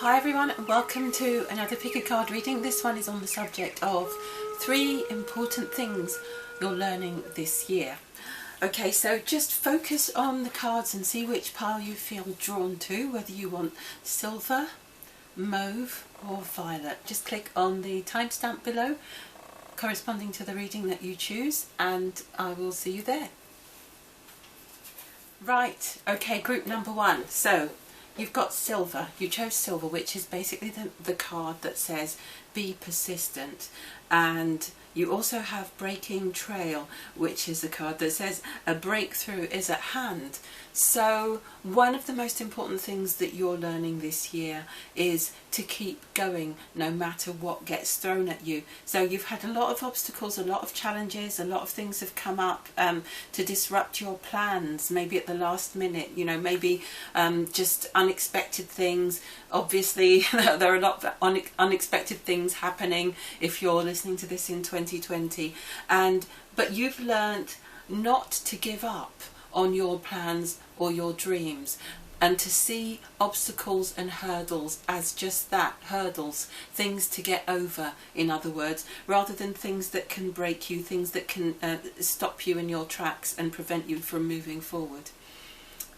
Hi everyone, and welcome to another pick a card reading. This one is on the subject of 3 important things you're learning this year. Okay, so just focus on the cards and see which pile you feel drawn to, whether you want silver, mauve or violet. Just click on the timestamp below corresponding to the reading that you choose and I will see you there. Right, okay, group number 1. So you've got silver. You chose silver, which is basically the card that says be persistent. And you also have breaking trail, which is the card that says a breakthrough is at hand. So one of the most important things that you're learning this year is to keep going no matter what gets thrown at you. So you've had a lot of obstacles, a lot of challenges, a lot of things have come up to disrupt your plans, maybe at the last minute, you know, maybe just unexpected things. Obviously there are a lot of unexpected things happening if you're listening to this in 2020, but you've learned not to give up on your plans or your dreams, and to see obstacles and hurdles as just that, hurdles, things to get over, in other words, rather than things that can break you, things that can stop you in your tracks and prevent you from moving forward.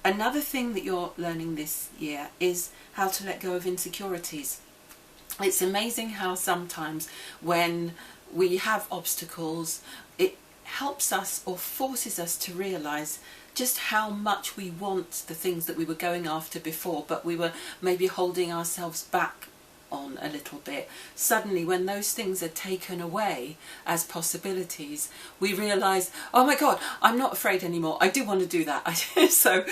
Another thing that you're learning this year is how to let go of insecurities. It's amazing how sometimes when we have obstacles, it helps us or forces us to realise just how much we want the things that we were going after before, but we were maybe holding ourselves back on a little bit. Suddenly, when those things are taken away as possibilities, we realise, oh my God, I'm not afraid anymore. I do want to do that. So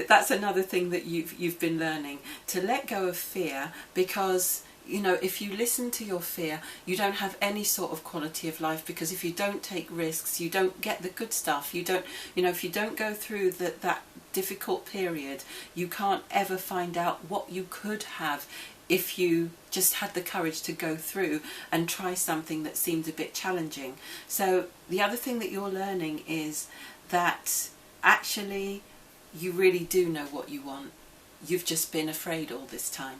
that's another thing that you've been learning, to let go of fear, because you know, if you listen to your fear, you don't have any sort of quality of life, because if you don't take risks, you don't get the good stuff. You don't, you know, if you don't go through that difficult period, you can't ever find out what you could have if you just had the courage to go through and try something that seemed a bit challenging. So the other thing that you're learning is that actually you really do know what you want. You've just been afraid all this time.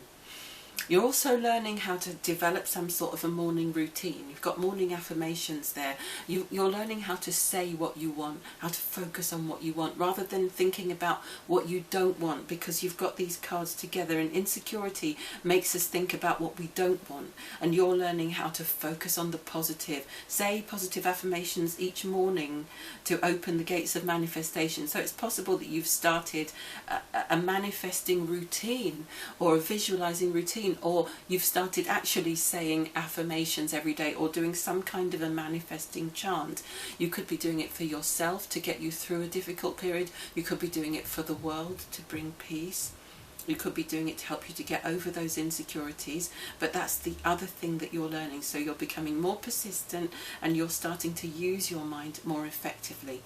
You're also learning how to develop some sort of a morning routine. You've got morning affirmations there. You're learning how to say what you want, how to focus on what you want, rather than thinking about what you don't want, because you've got these cards together, and insecurity makes us think about what we don't want. And you're learning how to focus on the positive. Say positive affirmations each morning to open the gates of manifestation. So it's possible that you've started a manifesting routine or a visualizing routine, or you've started actually saying affirmations every day, or doing some kind of a manifesting chant. You could be doing it for yourself to get you through a difficult period. You could be doing it for the world to bring peace. You could be doing it to help you to get over those insecurities. But that's the other thing that you're learning. So you're becoming more persistent and you're starting to use your mind more effectively.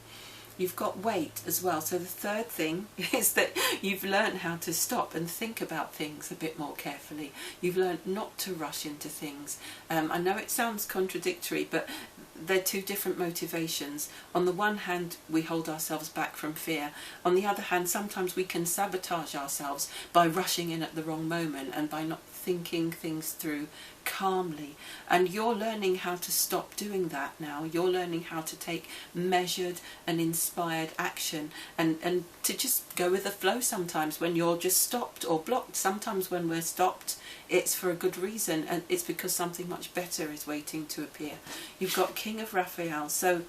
You've got weight as well. So the third thing is that you've learned how to stop and think about things a bit more carefully. You've learned not to rush into things. I know it sounds contradictory, but they're two different motivations. On the one hand, we hold ourselves back from fear. On the other hand, sometimes we can sabotage ourselves by rushing in at the wrong moment and by not thinking things through calmly. And you're learning how to stop doing that now. You're learning how to take measured and inspired action, and to just go with the flow sometimes when you're just stopped or blocked. Sometimes when we're stopped, it's for a good reason, and it's because something much better is waiting to appear. You've got King of Raphael. So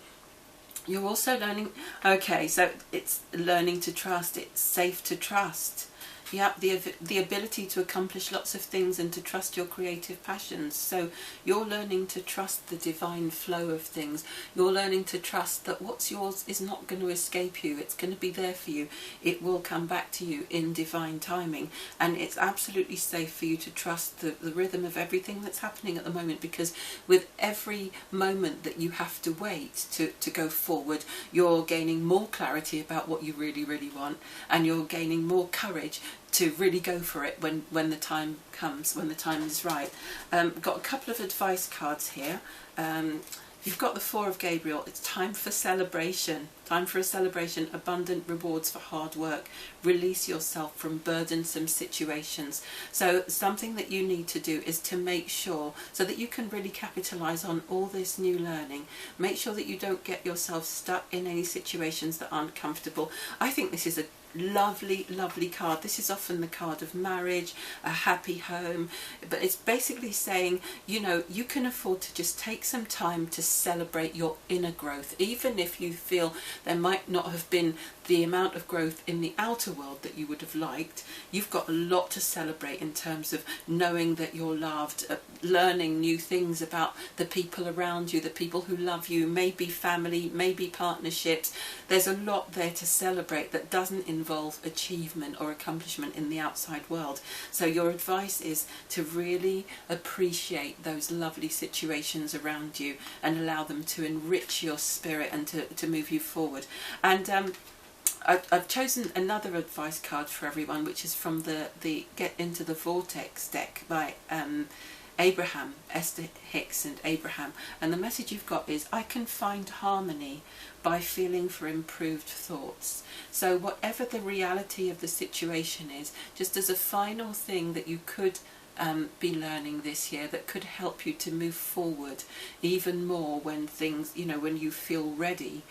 you're also learning, okay, so it's learning to trust. It's safe to trust. Yeah, the ability to accomplish lots of things and to trust your creative passions. So you're learning to trust the divine flow of things. You're learning to trust that what's yours is not going to escape you. It's going to be there for you. It will come back to you in divine timing. And it's absolutely safe for you to trust the rhythm of everything that's happening at the moment, because with every moment that you have to wait to go forward, you're gaining more clarity about what you really, really want, and you're gaining more courage to really go for it when the time comes, when the time is right. Got a couple of advice cards here. you've got the Four of Gabriel. It's time for celebration. Time for a celebration. Abundant rewards for hard work. Release yourself from burdensome situations. So something that you need to do is to make sure, so that you can really capitalize on all this new learning, make sure that you don't get yourself stuck in any situations that aren't comfortable. I think this is a lovely, lovely card. This is often the card of marriage, a happy home, but it's basically saying, you know, you can afford to just take some time to celebrate your inner growth, even if you feel there might not have been the amount of growth in the outer world that you would have liked. You've got a lot to celebrate in terms of knowing that you're loved, learning new things about the people around you, the people who love you, maybe family, maybe partnerships. There's a lot there to celebrate that doesn't involve achievement or accomplishment in the outside world. So your advice is to really appreciate those lovely situations around you and allow them to enrich your spirit and to move you forward. And I've chosen another advice card for everyone, which is from the Get Into the Vortex deck by Abraham, Esther Hicks and Abraham. And the message you've got is, I can find harmony by feeling for improved thoughts. So whatever the reality of the situation is, just as a final thing that you could be learning this year that could help you to move forward even more when things, you know, when you feel ready,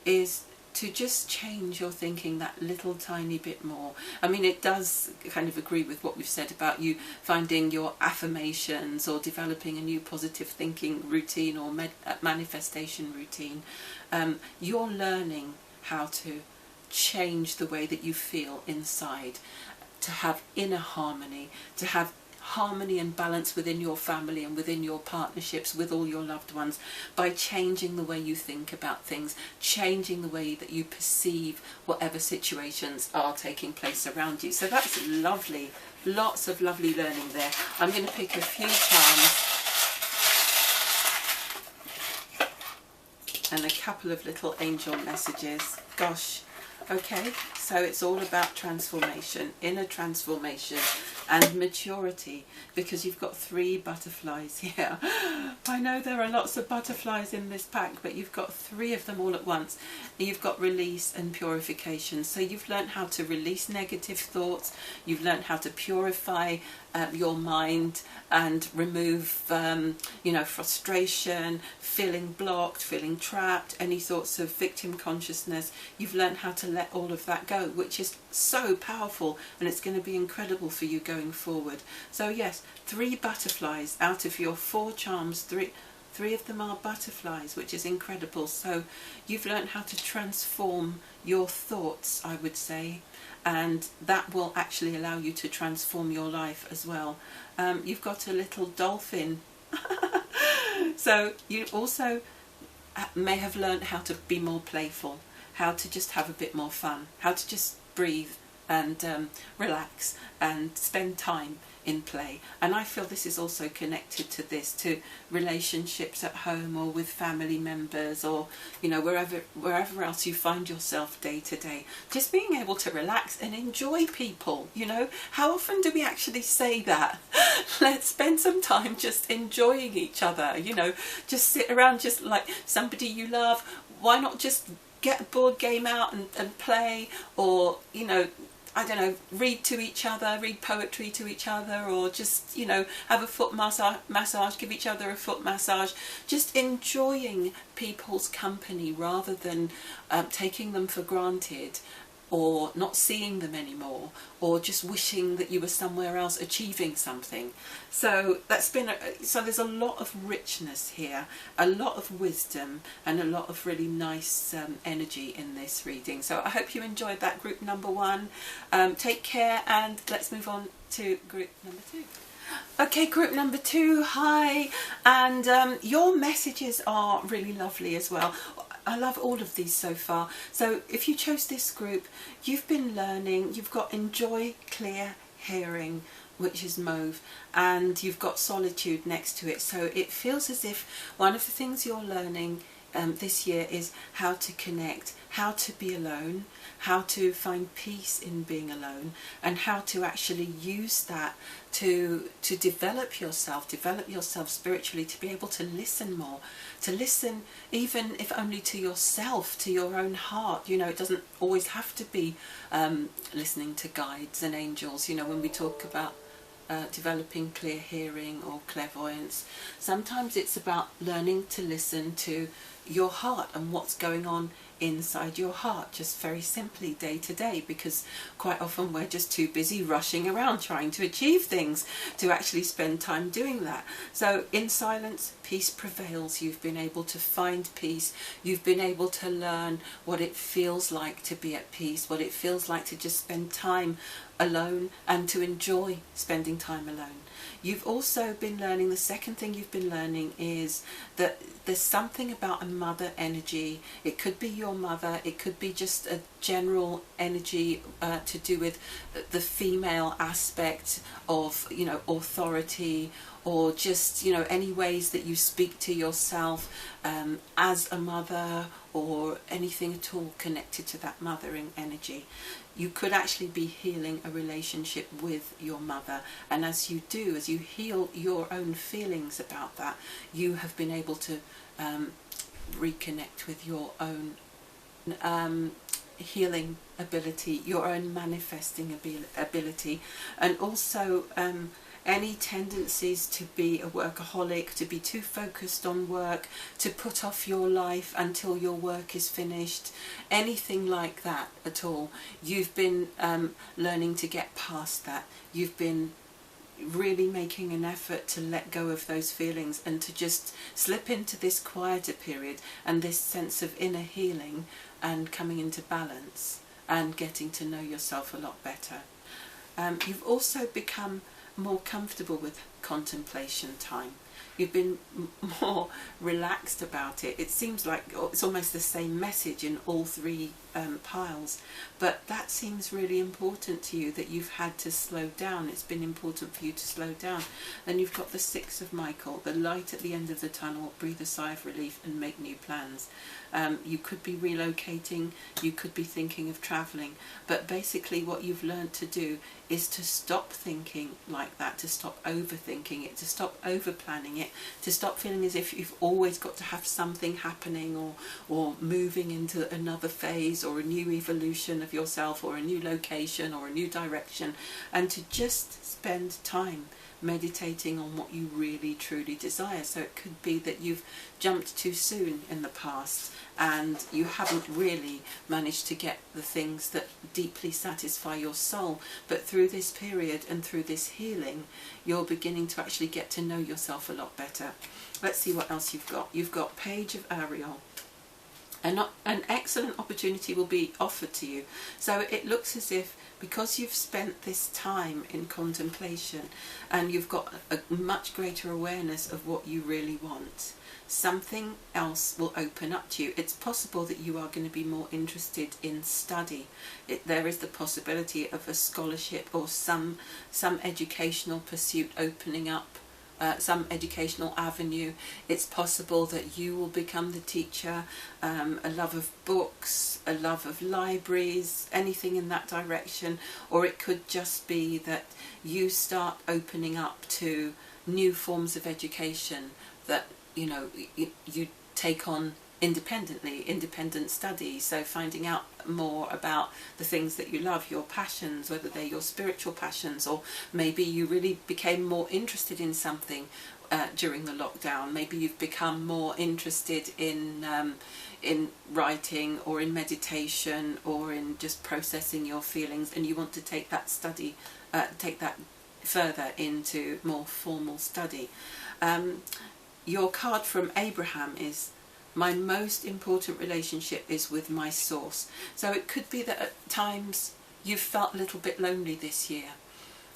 is to just change your thinking that little tiny bit more. I mean, it does kind of agree with what we've said about you finding your affirmations or developing a new positive thinking routine or manifestation routine. You're learning how to change the way that you feel inside, to have inner harmony, to have harmony and balance within your family and within your partnerships with all your loved ones, by changing the way you think about things, changing the way that you perceive whatever situations are taking place around you. So that's lovely. Lots of lovely learning there. I'm going to pick a few charms and a couple of little angel messages. Gosh. Okay, so it's all about transformation, inner transformation and maturity, because you've got 3 butterflies here. I know there are lots of butterflies in this pack, but you've got 3 of them all at once. You've got release and purification. So you've learned how to release negative thoughts, you've learned how to purify your mind and remove you know, frustration, feeling blocked, feeling trapped, any thoughts of victim consciousness. You've learned how to let all of that go, which is so powerful, and it's going to be incredible for you going forward. So yes, 3 butterflies out of your 4 charms, 3 of them are butterflies, which is incredible. So you've learned how to transform your thoughts, I would say, and that will actually allow you to transform your life as well. You've got a little dolphin. So you also may have learned how to be more playful, how to just have a bit more fun, how to just breathe and relax and spend time in play. And I feel this is also connected to this, to relationships at home or with family members, or you know, wherever else you find yourself day to day. Just being able to relax and enjoy people. You know, how often do we actually say that? Let's spend some time just enjoying each other. You know, just sit around just like somebody you love. Why not just get a board game out and play, or you know, I don't know, read to each other, read poetry to each other, or just, you know, have a foot massage, give each other a foot massage. Just enjoying people's company rather than taking them for granted, or not seeing them anymore, or just wishing that you were somewhere else achieving something. So that's been so there's a lot of richness here, a lot of wisdom, and a lot of really nice energy in this reading. So I hope you enjoyed that, group number 1. Take care, and let's move on to group number 2. Okay, group number 2, hi, and your messages are really lovely as well. I love all of these so far. So if you chose this group, you've been learning, you've got enjoy, clear, hearing, which is Mauve, and you've got solitude next to it. So it feels as if one of the things you're learning this year is how to connect, how to be alone, how to find peace in being alone, and how to actually use that to develop yourself spiritually, to be able to listen more, to listen even if only to yourself, to your own heart. You know, it doesn't always have to be listening to guides and angels. You know, when we talk about developing clear hearing or clairvoyance, sometimes it's about learning to listen to your heart and what's going on inside your heart, just very simply day to day, because quite often we're just too busy rushing around trying to achieve things to actually spend time doing that. So in silence, peace prevails. You've been able to find peace. You've been able to learn what it feels like to be at peace, what it feels like to just spend time alone and to enjoy spending time alone. You've also been learning, the second thing you've been learning is that there's something about a mother energy. It could be your mother, it could be just a general energy to do with the female aspect of, you know, authority, or just, you know, any ways that you speak to yourself as a mother, or anything at all connected to that mothering energy. You could actually be healing a relationship with your mother, and as you do, as you heal your own feelings about that, you have been able to reconnect with your own healing ability, your own manifesting ability, and also any tendencies to be a workaholic, to be too focused on work, to put off your life until your work is finished, anything like that at all. You've been learning to get past that. You've been really making an effort to let go of those feelings and to just slip into this quieter period and this sense of inner healing and coming into balance and getting to know yourself a lot better. You've also become more comfortable with contemplation time. You've been more relaxed about it. It seems like it's almost the same message in all three piles, but that seems really important to you, that you've had to slow down. It's been important for you to slow down. Then you've got the Six of Michael, the light at the end of the tunnel. Breathe a sigh of relief and make new plans. You could be relocating, you could be thinking of travelling, but basically what you've learned to do is to stop thinking like that, to stop overthinking it, to stop over planning it, to stop feeling as if you've always got to have something happening or moving into another phase or a new evolution of yourself or a new location or a new direction, and to just spend time meditating on what you really truly desire. So it could be that you've jumped too soon in the past and you haven't really managed to get the things that deeply satisfy your soul, but through this period and through this healing you're beginning to actually get to know yourself a lot better. Let's see what else you've got. You've got Page of Ariel. An excellent opportunity will be offered to you. So it looks as if, because you've spent this time in contemplation and you've got a much greater awareness of what you really want, something else will open up to you. It's possible that you are going to be more interested in study. There is the possibility of a scholarship or some educational pursuit opening up. Some educational avenue. It's possible that you will become the teacher, a love of books, a love of libraries, anything in that direction. Or it could just be that you start opening up to new forms of education that, you know, you take on independently, independent study. So finding out more about the things that you love, your passions, whether they're your spiritual passions, or maybe you really became more interested in something during the lockdown. Maybe you've become more interested in writing or in meditation or in just processing your feelings, and you want to take that study, take that further into more formal study. Your card from Abraham is, my most important relationship is with my source. So it could be that at times you've felt a little bit lonely this year.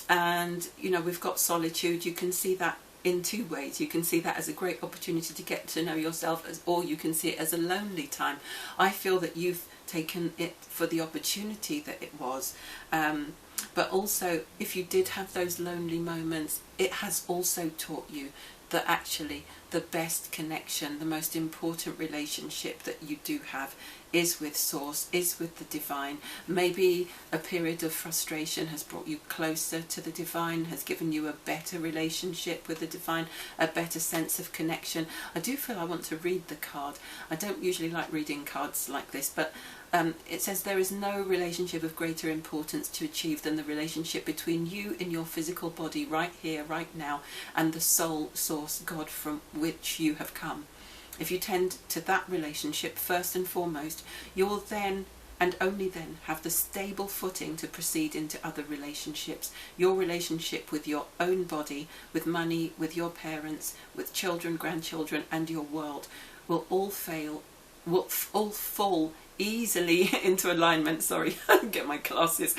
And, you know, we've got solitude. You can see that in two ways. You can see that as a great opportunity to get to know yourself, or you can see it as a lonely time. I feel that you've taken it for the opportunity that it was. But also, if you did have those lonely moments, it has also taught you that actually the best connection, the most important relationship that you do have is with Source, is with the Divine. Maybe a period of frustration has brought you closer to the Divine, has given you a better relationship with the Divine, a better sense of connection. I do feel I want to read the card. I don't usually like reading cards like this, but it says there is no relationship of greater importance to achieve than the relationship between you in your physical body right here, right now, and the soul source, God, from which you have come. If you tend to that relationship first and foremost, you will then and only then have the stable footing to proceed into other relationships. Your relationship with your own body, with money, with your parents, with children, grandchildren, and your world will all fall easily into alignment, sorry, get my glasses,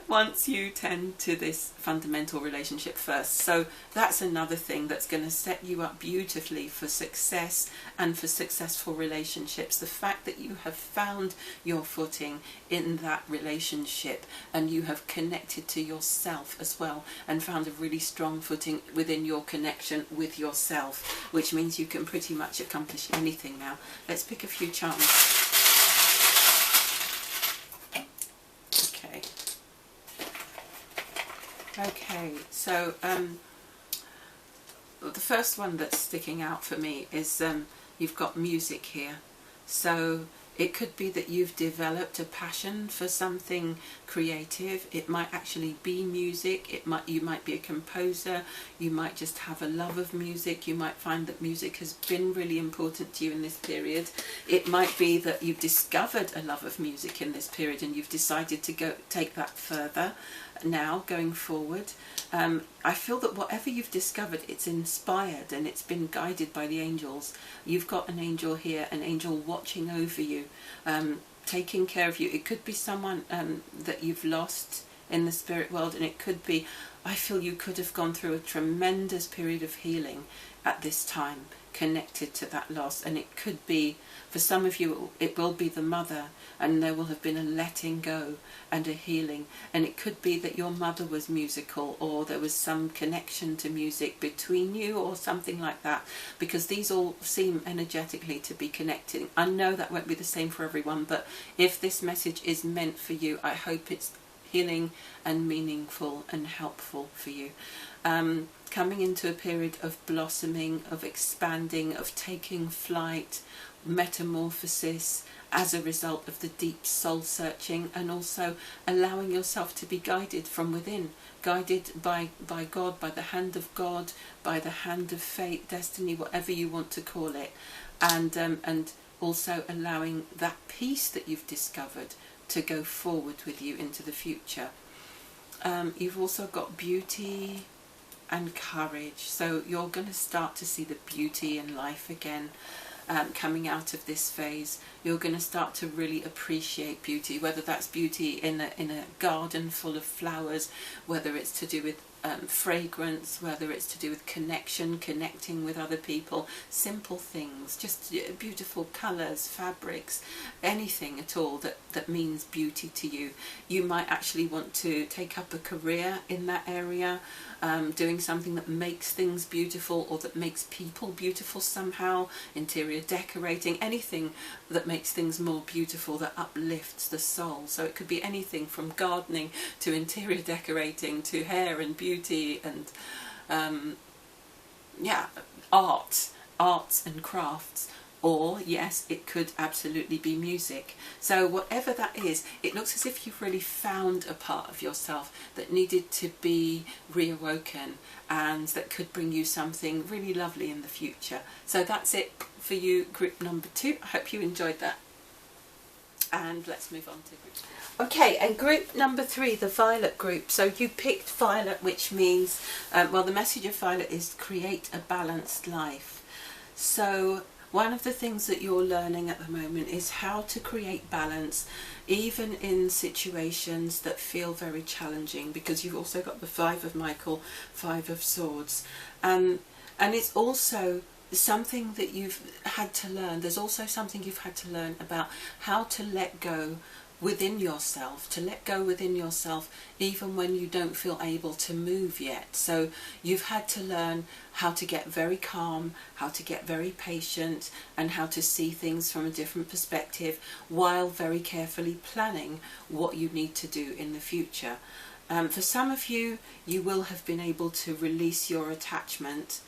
once you tend to this fundamental relationship first. So that's another thing that's going to set you up beautifully for success and for successful relationships. The fact that you have found your footing in that relationship and you have connected to yourself as well and found a really strong footing within your connection with yourself, which means you can pretty much accomplish anything now. Let's pick a few charms. Okay, so the first one that's sticking out for me is you've got music here. So it could be that you've developed a passion for something creative. It might actually be music. You might be a composer. You might just have a love of music. You might find that music has been really important to you in this period. It might be that you've discovered a love of music in this period and you've decided to take that further now going forward. I feel that whatever you've discovered, it's inspired and it's been guided by the angels. You've got an angel here, an angel watching over you, taking care of you. It could be someone that you've lost in the spirit world, and it could be, I feel you could have gone through a tremendous period of healing at this time connected to that loss. And it could be, for some of you, it will be the mother, and there will have been a letting go and a healing. And it could be that your mother was musical, or there was some connection to music between you or something like that, because these all seem energetically to be connecting. I know that won't be the same for everyone, but if this message is meant for you, I hope it's healing and meaningful and helpful for you. Coming into a period of blossoming, of expanding, of taking flight, metamorphosis as a result of the deep soul searching, and also allowing yourself to be guided from within, guided by God, by the hand of God, by the hand of fate, destiny, whatever you want to call it, and also allowing that peace that you've discovered to go forward with you into the future. You've also got beauty and courage, so you're going to start to see the beauty in life again. Coming out of this phase, you're going to start to really appreciate beauty, whether that's beauty in a garden full of flowers, whether it's to do with fragrance, whether it's to do with connecting with other people, simple things, just beautiful colours, fabrics, anything at all that means beauty to you. You might actually want to take up a career in that area, doing something that makes things beautiful or that makes people beautiful somehow, interior decorating, anything that makes things more beautiful, that uplifts the soul. So it could be anything from gardening to interior decorating to hair and beauty and yeah, arts and crafts. Or yes, it could absolutely be music. So whatever that is, it looks as if you've really found a part of yourself that needed to be reawoken, and that could bring you something really lovely in the future. So that's it for you, group number 2. I hope you enjoyed that. And let's move on to group 3. Okay, and group number 3, the violet group. So you picked violet, which means, well, the message of violet is create a balanced life. So one of the things that you're learning at the moment is how to create balance, even in situations that feel very challenging, because you've also got the 5 of Michael, 5 of Swords. And it's also something that you've had to learn. There's also something you've had to learn about how to let go within yourself, to let go within yourself even when you don't feel able to move yet. So you've had to learn how to get very calm, how to get very patient, and how to see things from a different perspective while very carefully planning what you need to do in the future. For some of you, you will have been able to release your attachment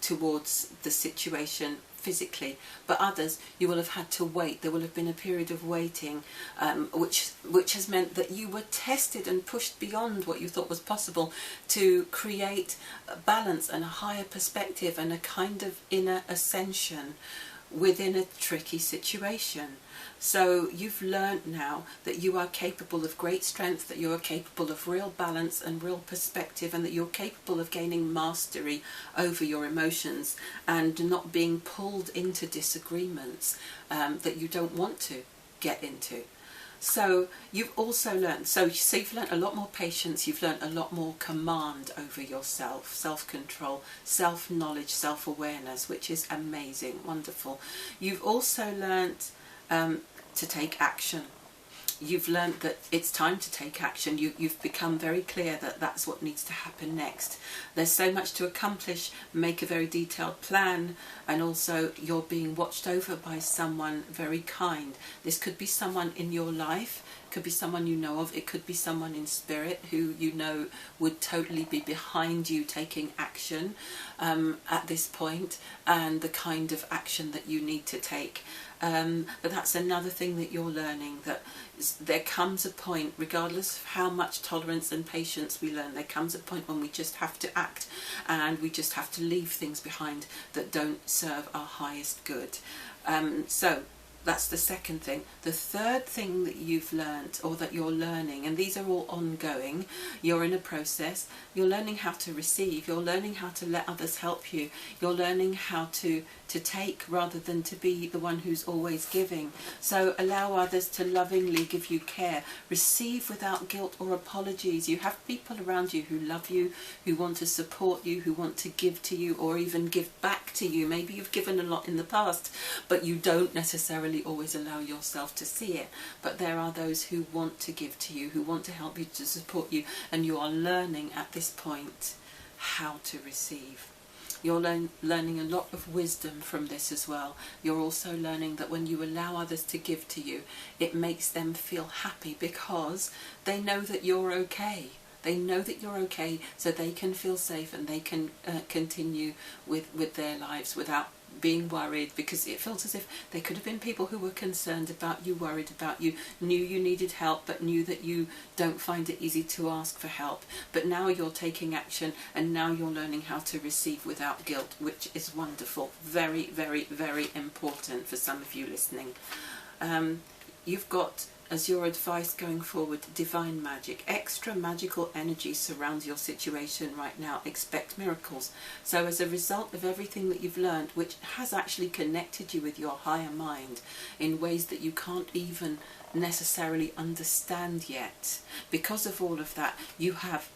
towards the situation physically, but others you will have had to wait. There will have been a period of waiting, which has meant that you were tested and pushed beyond what you thought was possible to create a balance and a higher perspective and a kind of inner ascension within a tricky situation. So you've learned now that you are capable of great strength, that you are capable of real balance and real perspective, and that you're capable of gaining mastery over your emotions and not being pulled into disagreements that you don't want to get into. So you've also learned, so you've learned a lot more patience, you've learned a lot more command over yourself, self-control, self-knowledge, self-awareness, which is amazing, wonderful. You've also learned to take action. You've learned that it's time to take action. You've become very clear that that's what needs to happen next. There's so much to accomplish, make a very detailed plan, and also you're being watched over by someone very kind. This could be someone in your life, could be someone you know of, it could be someone in spirit who you know would totally be behind you taking action at this point, and the kind of action that you need to take. But that's another thing that you're learning, that there comes a point, regardless of how much tolerance and patience we learn, there comes a point when we just have to act, and we just have to leave things behind that don't serve our highest good. So that's the second thing. The third thing that you've learned, or that you're learning, and these are all ongoing, you're in a process, you're learning how to receive, you're learning how to let others help you, you're learning how to take rather than to be the one who's always giving. So allow others to lovingly give you care. Receive without guilt or apologies. You have people around you who love you, who want to support you, who want to give to you, or even give back to you. Maybe you've given a lot in the past, but you don't necessarily always allow yourself to see it. But there are those who want to give to you, who want to help you, to support you, and you are learning at this point how to receive. You're learning a lot of wisdom from this as well. You're also learning that when you allow others to give to you, it makes them feel happy because they know that you're okay. They know that you're okay, so they can feel safe and they can continue with their lives without being worried, because it feels as if there could have been people who were concerned about you, worried about you, knew you needed help, but knew that you don't find it easy to ask for help. But now you're taking action, and now you're learning how to receive without guilt, which is wonderful. Very, very, very important for some of you listening. You've got, as your advice going forward, divine magic. Extra magical energy surrounds your situation right now. Expect miracles. So as a result of everything that you've learned, which has actually connected you with your higher mind in ways that you can't even necessarily understand yet, because of all of that, you have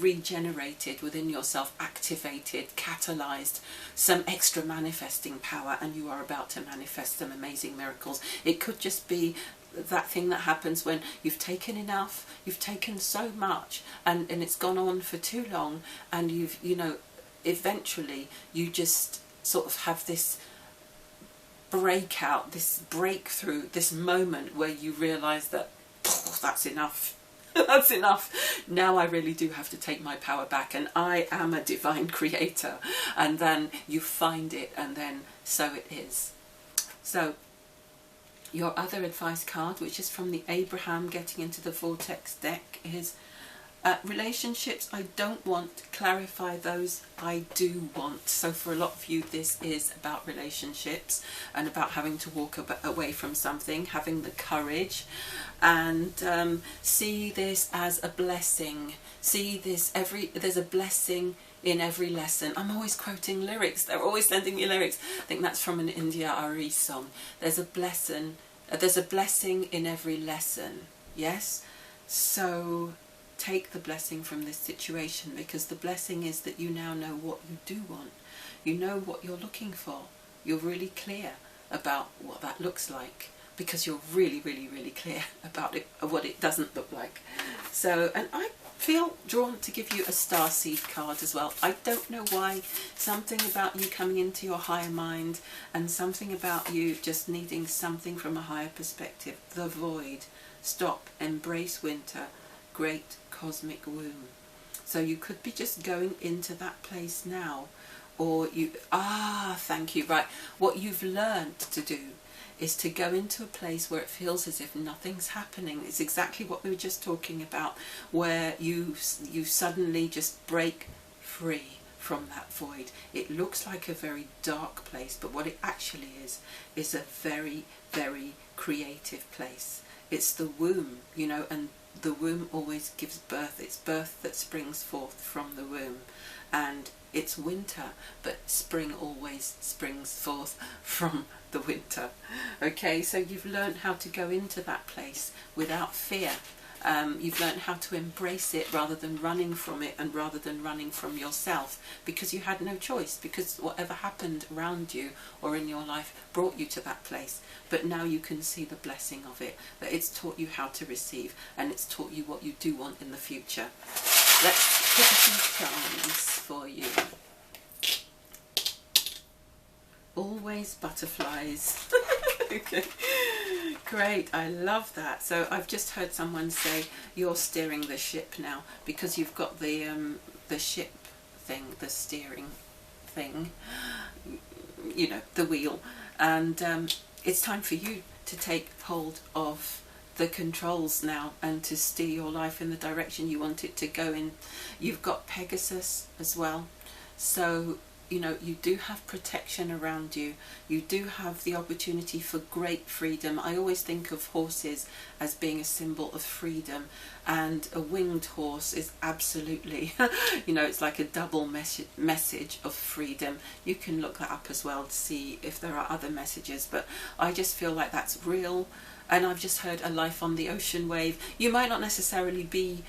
regenerated within yourself, activated, catalyzed some extra manifesting power, and you are about to manifest some amazing miracles. It could just be that thing that happens when you've taken enough, you've taken so much, and it's gone on for too long, and eventually you just sort of have this breakout, this breakthrough, this moment where you realise that that's enough. That's enough. Now I really do have to take my power back, and I am a divine creator. And then you find it, and then so it is. So your other advice card, which is from the Abraham Getting Into the Vortex deck, is relationships I don't want, clarify those I do want. So for a lot of you, this is about relationships and about having to walk away from something, having the courage, and see this as a blessing. See this, there's a blessing in every lesson. I'm always quoting lyrics. They're always sending me lyrics. I think that's from an India Ari song. There's a blessing in every lesson. Yes? So take the blessing from this situation, because the blessing is that you now know what you do want. You know what you're looking for. You're really clear about what that looks like. because you're really, really, really clear about it, what it doesn't look like. So, and I feel drawn to give you a starseed card as well. I don't know why. Something about you coming into your higher mind, and something about you just needing something from a higher perspective. The void. Stop. Embrace winter. Great cosmic womb. So you could be just going into that place now. Or you... thank you. Right. What you've learned to do is to go into a place where it feels as if nothing's happening. It's exactly what we were just talking about, where you suddenly just break free from that void. It looks like a very dark place, but what it actually is a very, very creative place. It's the womb, you know, and the womb always gives birth. It's birth that springs forth from the womb. And it's winter, but spring always springs forth from the winter. Okay, so you've learned how to go into that place without fear. You've learned how to embrace it rather than running from it, and rather than running from yourself, because you had no choice, because whatever happened around you or in your life brought you to that place. But now you can see the blessing of it, that it's taught you how to receive, and it's taught you what you do want in the future. Let's put some charms for you. Always butterflies. Okay. Great, I love that. So I've just heard someone say you're steering the ship now, because you've got the ship thing, the steering thing, you know, the wheel, and it's time for you to take hold of the controls now and to steer your life in the direction you want it to go in. You've got Pegasus as well, so you know, you do have protection around you. You do have the opportunity for great freedom. I always think of horses as being a symbol of freedom, and a winged horse is absolutely, you know, it's like a double message of freedom. You can look that up as well to see if there are other messages, but I just feel like that's real. And I've just heard a life on the ocean wave. You might not necessarily be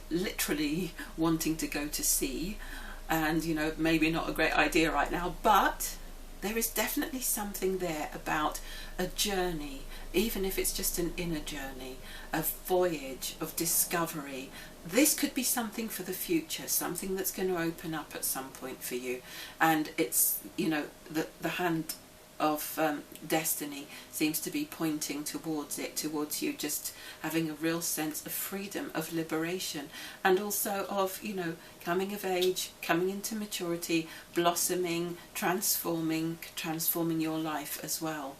literally wanting to go to sea, and you know, maybe not a great idea right now, but there is definitely something there about a journey, even if it's just an inner journey, a voyage of discovery. This could be something for the future, something that's going to open up at some point for you, and it's, you know, the hand of destiny seems to be pointing towards it, towards you just having a real sense of freedom, of liberation, and also of, you know, coming of age, coming into maturity, blossoming, transforming your life as well.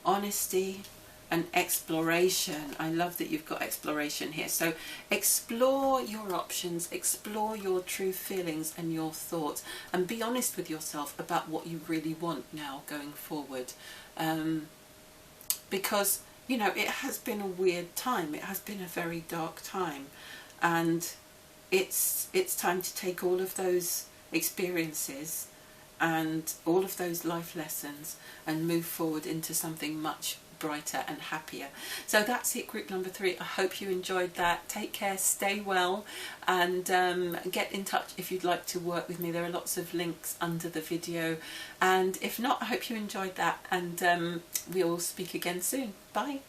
Honesty and exploration. I love that you've got exploration here. So explore your options, explore your true feelings and your thoughts, and be honest with yourself about what you really want now going forward. Because, you know, it has been a weird time. It has been a very dark time, and it's time to take all of those experiences and all of those life lessons and move forward into something much brighter and happier. So that's it, group number 3. I hope you enjoyed that. Take care, stay well, and get in touch if you'd like to work with me. There are lots of links under the video, and if not, I hope you enjoyed that, and we'll speak again soon. Bye.